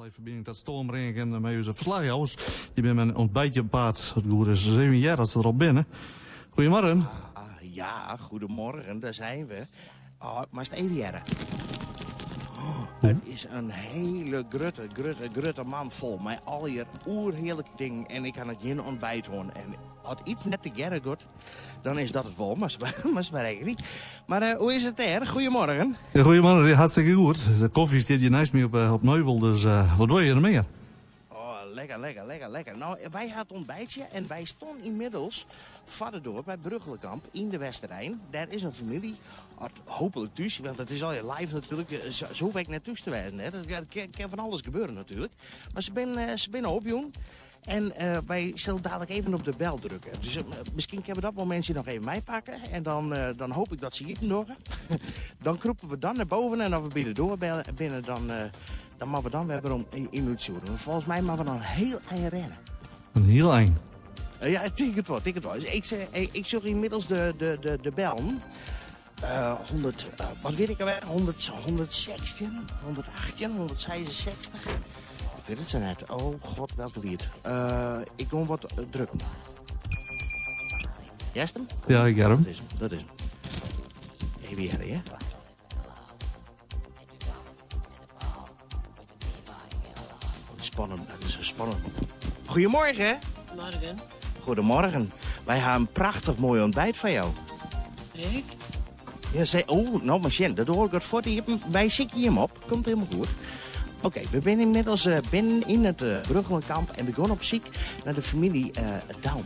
Live verbinding tot Storm brengen met onze verslaghouders. Die ben mijn ontbijtje paard. Het goede is 7 jaar dat ze erop binnen. Goedemorgen. Ja, goedemorgen, daar zijn we. Oh, maar is het even jaren. Het is een hele grutte man vol met al je oerheerlijk ding. En ik kan het geen ontbijt horen. En als iets net te jaren gaat, dan is dat het wel. Maar eigenlijk niet. Maar hoe is het er? Goedemorgen. Ja, goedemorgen, hartstikke goed. De koffie staat hier naast me op Neubel, dus wat wil je er meer? Lekker. Nou, wij hadden het ontbijtje en wij stonden inmiddels verderdoor bij Bruggelenkamp in de Westerrijn. Daar is een familie, hopelijk thuis, want het is al je live natuurlijk, zo weet ik net thuis te wijzen. Hè. Dat kan van alles gebeuren natuurlijk. Maar ze binnen op, jong. En wij zullen dadelijk even op de bel drukken. Dus misschien kunnen we dat momentje nog even meepakken. En dan hoop ik dat ze hier nog. Dan kroepen we dan naar boven en als we binnen dan mogen we dan weer om in minuut zoeken. Volgens mij mogen we dan heel eind rennen. Een heel eind? Ja, ik denk het wel. Dus ik zag inmiddels de bel. 100, wat weet ik alweer? 116, 118, 166. Ik weet het zo net. Oh god, welke lied. Ik kom wat drukken. Jij is hem? Ja, ik heb hem. Dat is hem. Even hier, hè? Spannend, dat is spannend. Goedemorgen. Morgen. Goedemorgen. Wij hebben een prachtig mooi ontbijt van jou. Ik? Ja, nou maar Sjen, dat hoor ik het voor. Wij zitten hem op. Komt helemaal goed. Oké, we zijn inmiddels binnen in het Bruggelenkamp en we gaan op zoek naar de familie Dauma.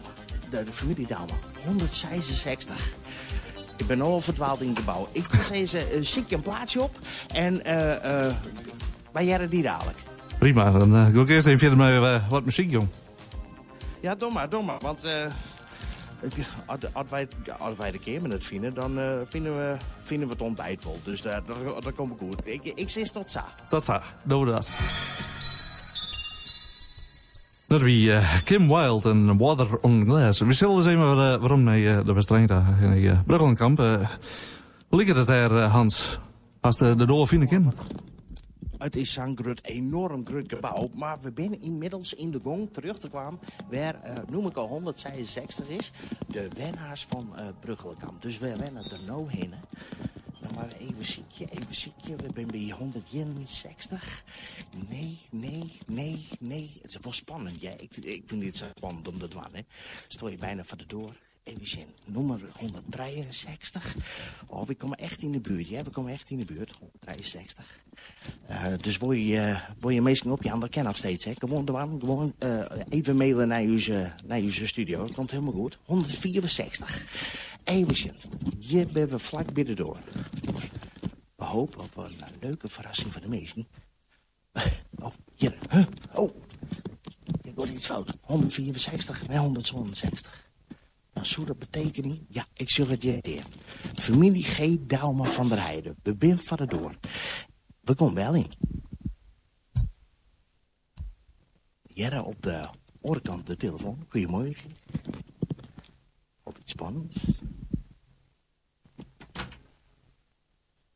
De familie Dauma. 166. Ik ben al verdwaald in het gebouw. Ik ga deze zoek een plaatsje op en wij jaren die dadelijk. Prima, dan ga ik eerst even verder met wat muziek, jong. Ja, doe maar. Want als wij de keer met het vinden, dan vinden we het ontbijt wel. Dus daar kom ik goed. Ik zit tot zo. Tot zo, doen we dat. Dat wie Kim Wilde en Water on Glass. We zullen eens even waarom de wedstrijd in Bruggelenkamp. Hoe ligt het daar, Hans? Als de door vinden kind? Het is zo'n enorm groot gebouw, maar we zijn inmiddels in de gong terug te kwamen waar, noem ik al, 166 is. De winnaars van Bruggelenkamp. Dus we rennen er nou heen. Dan maar even ziekje. We zijn bij 161. Nee. Het is wel spannend, ja. Ik vind dit zo spannend om te doen, hè. Stel je bijna voor de door. Even zien, nummer 163. Oh, we komen echt in de buurt, ja. 163. Dus wil je meestal op je handen, dat ken nog steeds, hè. Gewoon even mailen naar uw studio. Dat komt helemaal goed. 164. Even zien. Hier ben we vlak binnen door. We hopen op een leuke verrassing voor de meesten. Oh, hier. Oh, ik hoor iets fout. 164 en 167. Nou, zou dat betekenen? Ja, ik zeg het je weer. Familie G. Dauma van der Heijden. We zijn verderdoor. We komen wel in. Jere op de oorkant de telefoon. Goedemorgen. Op iets spannends.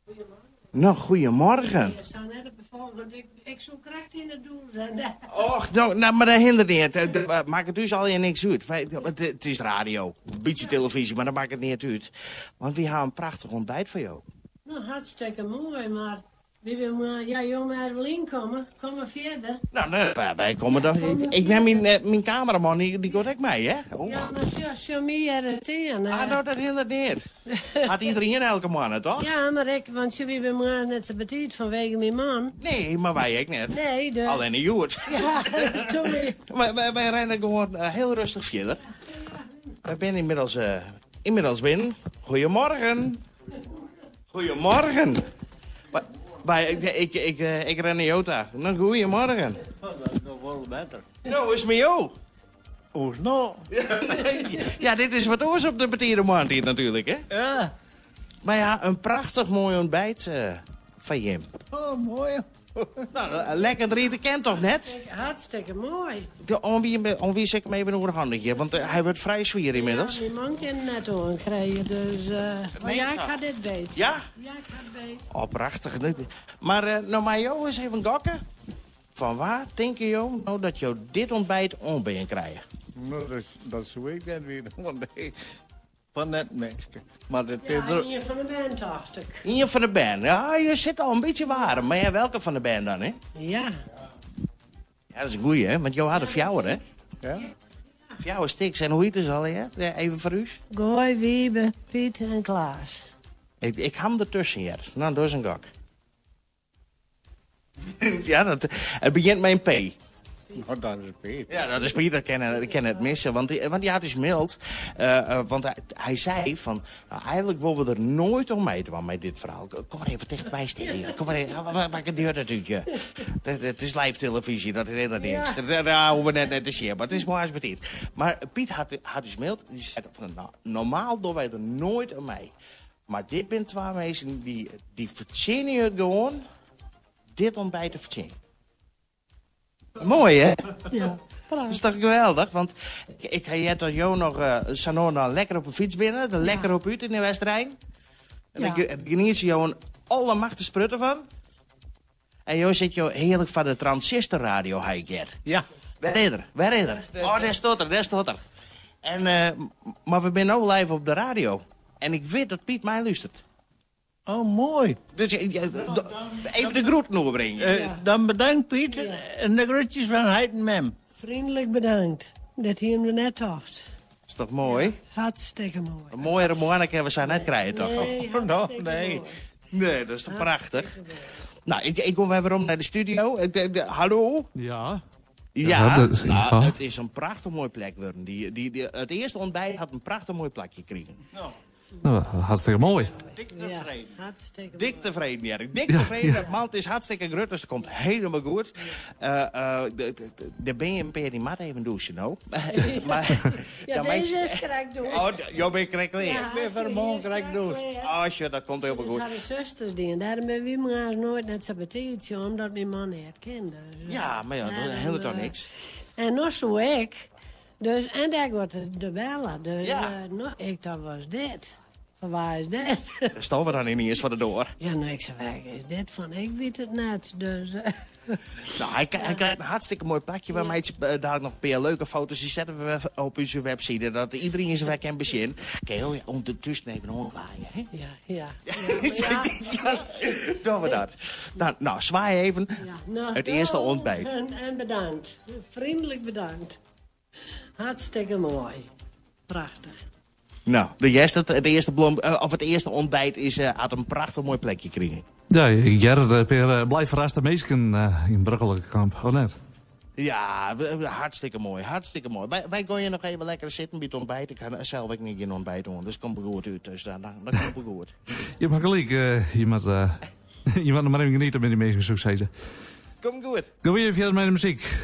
Goedemorgen. Nou, goedemorgen. Ik zou net op de volgende, ik zoek recht in het doel zijn. Och, nou, maar dat hindert niet. Maakt het dus al je niks uit. Het is radio, een beetje televisie, maar dat maakt het niet uit. Want we hebben een prachtig ontbijt voor jou. Nou, hartstikke mooi, maar wie wil maar, ja, jongen, er wel inkomen. Kom maar verder. Nou, wij komen dan. Ik neem mijn cameraman, die gaat ook mee, hè? Oh. Ja, maar zo meer het in. Nou, dat hindert niet. Had iedereen elke man, toch? Ja, maar want je wie maar net zo betiet vanwege mijn man. Nee, maar wij ook net. Nee, dus. Alleen niet goed. Ja, sorry. Wij rennen gewoon heel rustig verder. We zijn inmiddels binnen. Goedemorgen. Ik ren naar Jota. Nou, goedemorgen. Oh, dat is nog wel beter. Nou, is met jou. Oh, nou. Ja, dit is wat oors op de betierde maand hier natuurlijk, hè? Ja. Maar ja, een prachtig mooi ontbijt van Jim. Oh, mooi. Nou, lekker drinken kent toch net? Hartstikke mooi. Om wie zeg ik hem even een handje, want hij wordt vrij zwier inmiddels. Ja, mijn man kan net krijgen, dus... maar ja, ik ga dit beet. Ja? Ja, ik ga het beet. Oh, prachtig. Maar nou, maar jou eens even gokken. Van waar denk je nou dat je dit ontbijt onbeen krijgt? Nou, dat is weet ik net weer. Want nee, van net mensen. Maar dat is Ja, hier van de band, dacht ik. Hier van de band. Ja, je zit al een beetje warm. Maar ja, welke van de band dan, hè? Ja. Ja, dat is een goeie, hè? Want jou had een fjouwer, hè? ja? Fjouwer Stix. En hoe heet het al, hè? Ja, even voor u. Gooi, Wiebe, Piet en Klaas. Ik ga hem ertussen, Jet. Nou, dat is een gok. Ja, het begint met een P. Nou, dat is Piet. Ja, dat is Piet, dat kan het missen. Want die had dus mild. Want hij zei van... Nou, eigenlijk willen we er nooit omheen met dit verhaal. Kom maar even dichterbij steken. Kom maar even. Wat gebeurt natuurlijk? Het is live televisie, dat is helemaal niks. Daar hoeven we net te zien, maar het is mooi als betiet. Maar Piet had dus mild. Die zei van, nou, normaal doen wij er nooit omheen. Maar dit zijn twee mensen die verzinnen je gewoon... dit ontbijt te verzinnen. Mooi, hè? Ja. Dat is toch geweldig? Want ik ga je tot jou nog Sanona lekker op een fiets binnen. Er lekker op uit in de Westerijn. En Ja. ik geniet je jou alle macht te sprutten van. En jou zit jou heerlijk van de transistorradio, Heiker. Ja. Waar is er? Oh, daar staat er. En, maar we zijn nu live op de radio. En ik weet dat Piet mij luistert. Oh, mooi. Dus even de groet nog brengen. Dan bedankt Piet. En de groetjes van Heid en Mem. Vriendelijk bedankt dat hij hem er net dacht. Is toch mooi? Hartstikke mooi. Een mooiere Moanneke hebben we net krijgen, toch? Nee, nou, hartstikke nee. mooi. Nee, dat is toch prachtig? Nou, ik kom weer om naar de studio. Hallo? Ja. Ja, dat is- nou, ja. het is een prachtig mooi plek worden. Het eerste ontbijt had een prachtig mooi plekje gekregen. Nou, hartstikke mooi. Ja, hartstikke Dik tevreden, Erik. Dik tevreden. Dat malt is hartstikke groot, dus dat komt helemaal goed. De ben je een per die mat even douchen, nou. Maar, Ja, dan deze maak je- is correct doen. Oh, jou ben je correct leer. Ja, weer van de morgen correct doen. Oh, shit, dat komt helemaal Dus goed. hadden zusters die en daarom hebben we maar nooit net zo betield, omdat mijn man het kende. Dus, Ja, maar ja, dat helpt toch niks. En nog zo ik. Dus, en daar wordt de bellen. Dus Ja. ik dacht, was dit? Van waar is dit? Daar staan we dan niet eens voor de door. Ja, nou, ik zei, waar is dit van? Ik weet het net. Dus, Nou, hij krijgt een hartstikke mooi plekje. Waar mij daar nog een paar leuke foto's. Die zetten we op onze website. Dat iedereen zijn werk kan bezien. Kijk, oh ja, ondertussen even rondlaaien. Hè? ja. Ja, doen we dat. Dan, nou, zwaai even. Ja, nou, Het eerste ontbijt. En bedankt. Vriendelijk bedankt. Hartstikke mooi. Prachtig. Nou, het eerste ontbijt had een prachtig mooi plekje gekregen. Ja, Gerrit, blijf verraste meesken in Bruggelenkamp. Oh, net. Ja, hartstikke mooi, hartstikke mooi. Wij gaan je nog even lekker zitten bij het ontbijt. Ik ga zelf ook niet in ontbijt doen, dus komt goed uit. Dus dat komt goed. Je mag gelijk, je moet nog maar even genieten met die meesken successen. Kom goed. Gaan we even verder met de muziek.